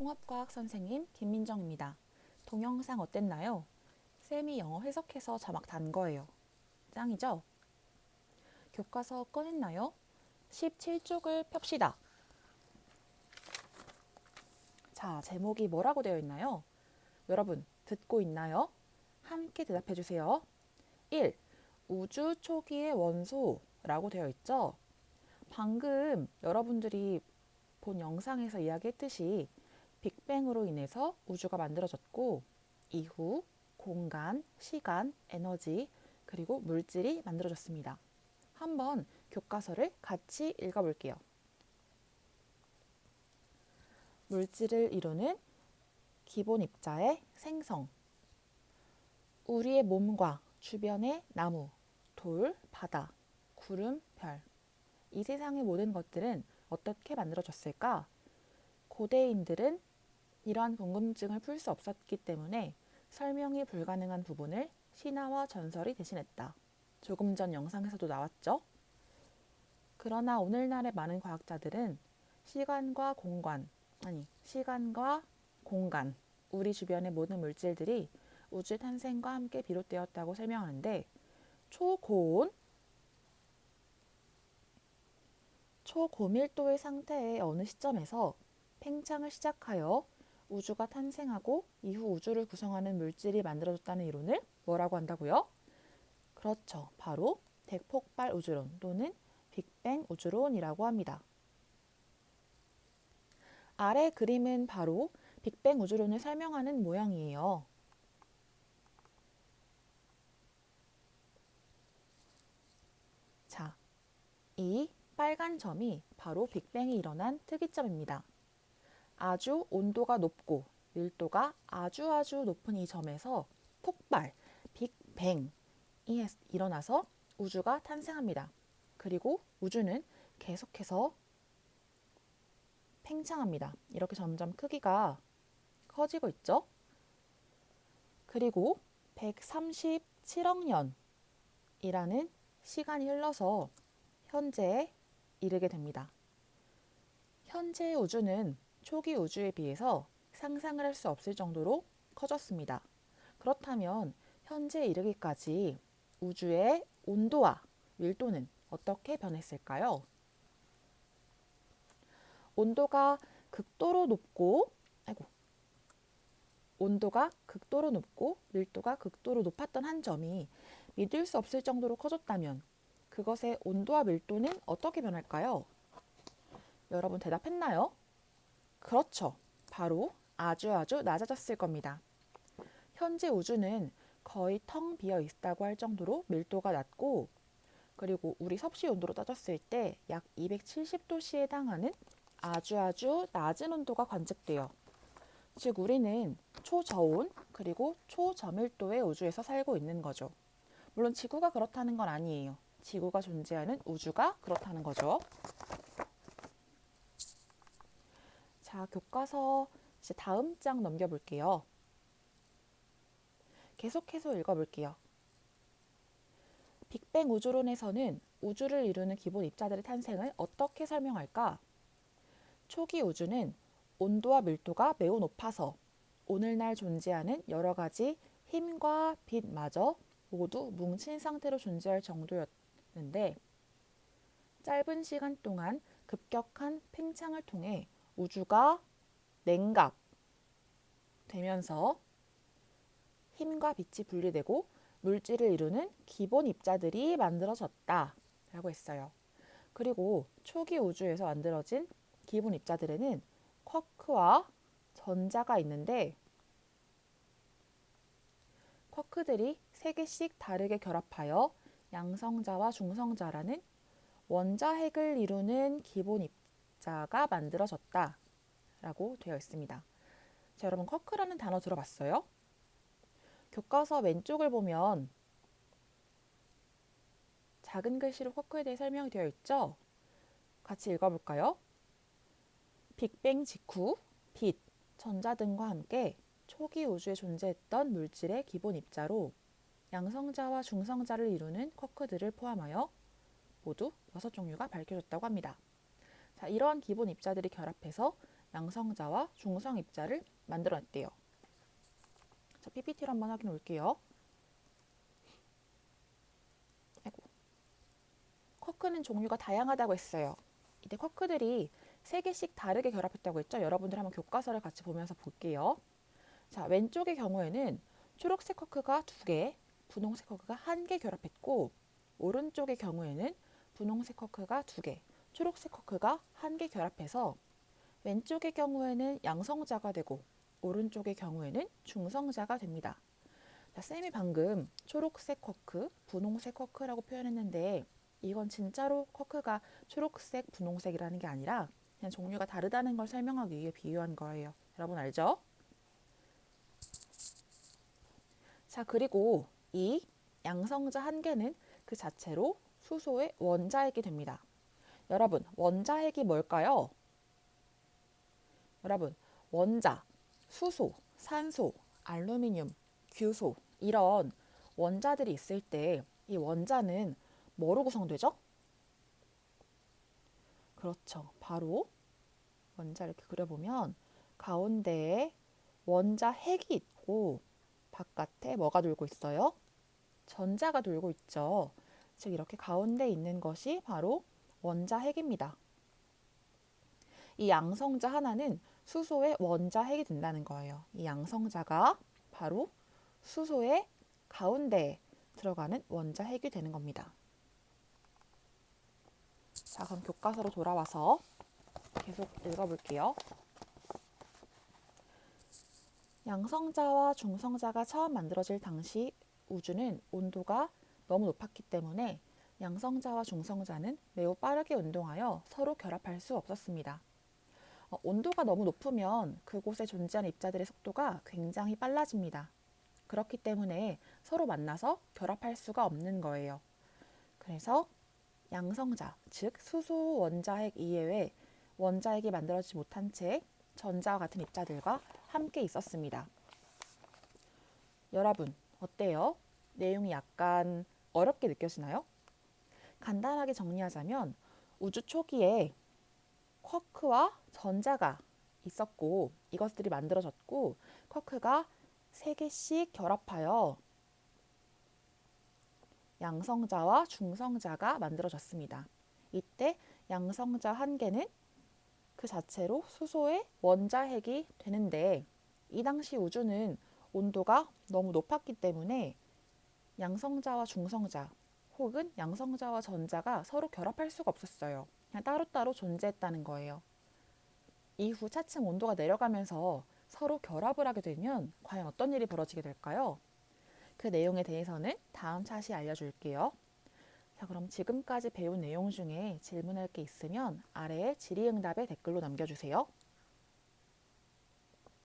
통합과학 선생님 김민정입니다. 동영상 어땠나요? 쌤이 영어 해석해서 자막 단 거예요. 짱이죠? 교과서 꺼냈나요? 17쪽을 펴시다. 자, 제목이 뭐라고 되어 있나요? 여러분, 듣고 있나요? 함께 대답해 주세요. 1. 우주 초기의 원소라고 되어 있죠? 방금 여러분들이 본 영상에서 이야기했듯이 빅뱅으로 인해서 우주가 만들어졌고 이후 공간, 시간, 에너지, 그리고 물질이 만들어졌습니다. 한번 교과서를 같이 읽어볼게요. 물질을 이루는 기본 입자의 생성. 우리의 몸과 주변의 나무, 돌, 바다, 구름, 별. 이 세상의 모든 것들은 어떻게 만들어졌을까? 고대인들은 이러한 궁금증을 풀 수 없었기 때문에 설명이 불가능한 부분을 신화와 전설이 대신했다. 조금 전 영상에서도 나왔죠? 그러나 오늘날의 많은 과학자들은 시간과 공간, 우리 주변의 모든 물질들이 우주 탄생과 함께 비롯되었다고 설명하는데 초고밀도의 상태의 어느 시점에서 팽창을 시작하여 우주가 탄생하고 이후 우주를 구성하는 물질이 만들어졌다는 이론을 뭐라고 한다고요? 그렇죠. 바로 대폭발 우주론 또는 빅뱅 우주론이라고 합니다. 아래 그림은 바로 빅뱅 우주론을 설명하는 모양이에요. 자, 이 빨간 점이 바로 빅뱅이 일어난 특이점입니다. 아주 온도가 높고 밀도가 아주 높은 이 점에서 폭발, 빅뱅이 일어나서 우주가 탄생합니다. 그리고 우주는 계속해서 팽창합니다. 이렇게 점점 크기가 커지고 있죠. 그리고 137억 년이라는 시간이 흘러서 현재에 이르게 됩니다. 현재의 우주는 초기 우주에 비해서 상상을 할 수 없을 정도로 커졌습니다. 그렇다면 현재에 이르기까지 우주의 온도와 밀도는 어떻게 변했을까요? 온도가 극도로 높고 밀도가 극도로 높았던 한 점이 믿을 수 없을 정도로 커졌다면 그것의 온도와 밀도는 어떻게 변할까요? 여러분 대답했나요? 그렇죠. 바로 아주 낮아졌을 겁니다. 현재 우주는 거의 텅 비어 있다고 할 정도로 밀도가 낮고 그리고 우리 섭씨 온도로 따졌을 때 약 270도씨에 해당하는 아주 낮은 온도가 관측돼요. 즉 우리는 초저온 그리고 초저밀도의 우주에서 살고 있는 거죠. 물론 지구가 그렇다는 건 아니에요. 지구가 존재하는 우주가 그렇다는 거죠. 자, 교과서 이제 다음 장 넘겨볼게요. 계속해서 읽어볼게요. 빅뱅 우주론에서는 우주를 이루는 기본 입자들의 탄생을 어떻게 설명할까? 초기 우주는 온도와 밀도가 매우 높아서 오늘날 존재하는 여러 가지 힘과 빛마저 모두 뭉친 상태로 존재할 정도였는데 짧은 시간 동안 급격한 팽창을 통해 우주가 냉각되면서 힘과 빛이 분리되고 물질을 이루는 기본 입자들이 만들어졌다라고 했어요. 그리고 초기 우주에서 만들어진 기본 입자들에는 쿼크와 전자가 있는데 쿼크들이 3개씩 다르게 결합하여 양성자와 중성자라는 원자핵을 이루는 기본 입자가 만들어졌다라고 되어 있습니다. 자, 여러분 쿼크라는 단어 들어봤어요? 교과서 왼쪽을 보면 작은 글씨로 쿼크에 대해 설명이 되어 있죠? 같이 읽어볼까요? 빅뱅 직후 빛, 전자 등과 함께 초기 우주에 존재했던 물질의 기본 입자로 양성자와 중성자를 이루는 쿼크들을 포함하여 모두 6종류가 밝혀졌다고 합니다. 자, 이러한 기본 입자들이 결합해서 양성자와 중성입자를 만들어냈대요. 자, PPT로 한번 확인해 볼게요. 아이고. 쿼크는 종류가 다양하다고 했어요. 이때 쿼크들이 3개씩 다르게 결합했다고 했죠. 여러분들 한번 교과서를 같이 보면서 볼게요. 자, 왼쪽의 경우에는 초록색 쿼크가 2개, 분홍색 쿼크가 1개 결합했고, 오른쪽의 경우에는 분홍색 쿼크가 2개, 초록색 쿼크가 1개 결합해서 왼쪽의 경우에는 양성자가 되고 오른쪽의 경우에는 중성자가 됩니다. 자, 쌤이 방금 초록색 쿼크, 분홍색 쿼크라고 표현했는데 이건 진짜로 쿼크가 초록색, 분홍색이라는 게 아니라 그냥 종류가 다르다는 걸 설명하기 위해 비유한 거예요. 여러분 알죠? 자, 그리고 이 양성자 1개는 그 자체로 수소의 원자핵이 됩니다. 여러분, 원자핵이 뭘까요? 여러분, 원자, 수소, 산소, 알루미늄, 규소 이런 원자들이 있을 때 이 원자는 뭐로 구성되죠? 그렇죠. 바로 원자 이렇게 그려보면 가운데에 원자핵이 있고 바깥에 뭐가 돌고 있어요? 전자가 돌고 있죠. 즉 이렇게 가운데 있는 것이 바로 원자핵입니다. 이 양성자 하나는 수소의 원자핵이 된다는 거예요. 이 양성자가 바로 수소의 가운데에 들어가는 원자핵이 되는 겁니다. 자, 그럼 교과서로 돌아와서 계속 읽어볼게요. 양성자와 중성자가 처음 만들어질 당시 우주는 온도가 너무 높았기 때문에 양성자와 중성자는 매우 빠르게 운동하여 서로 결합할 수 없었습니다. 온도가 너무 높으면 그곳에 존재하는 입자들의 속도가 굉장히 빨라집니다. 그렇기 때문에 서로 만나서 결합할 수가 없는 거예요. 그래서 양성자, 즉 수소 원자핵 이외에 원자핵이 만들어지지 못한 채 전자와 같은 입자들과 함께 있었습니다. 여러분, 어때요? 내용이 약간 어렵게 느껴지나요? 간단하게 정리하자면 우주 초기에 쿼크와 전자가 있었고 이것들이 만들어졌고 쿼크가 3개씩 결합하여 양성자와 중성자가 만들어졌습니다. 이때 양성자 1개는 그 자체로 수소의 원자핵이 되는데 이 당시 우주는 온도가 너무 높았기 때문에 양성자와 중성자 혹은 양성자와 전자가 서로 결합할 수가 없었어요. 그냥 따로따로 존재했다는 거예요. 이후 차츰 온도가 내려가면서 서로 결합을 하게 되면 과연 어떤 일이 벌어지게 될까요? 그 내용에 대해서는 다음 차시에 알려줄게요. 자, 그럼 지금까지 배운 내용 중에 질문할 게 있으면 아래에 질의응답에 댓글로 남겨주세요.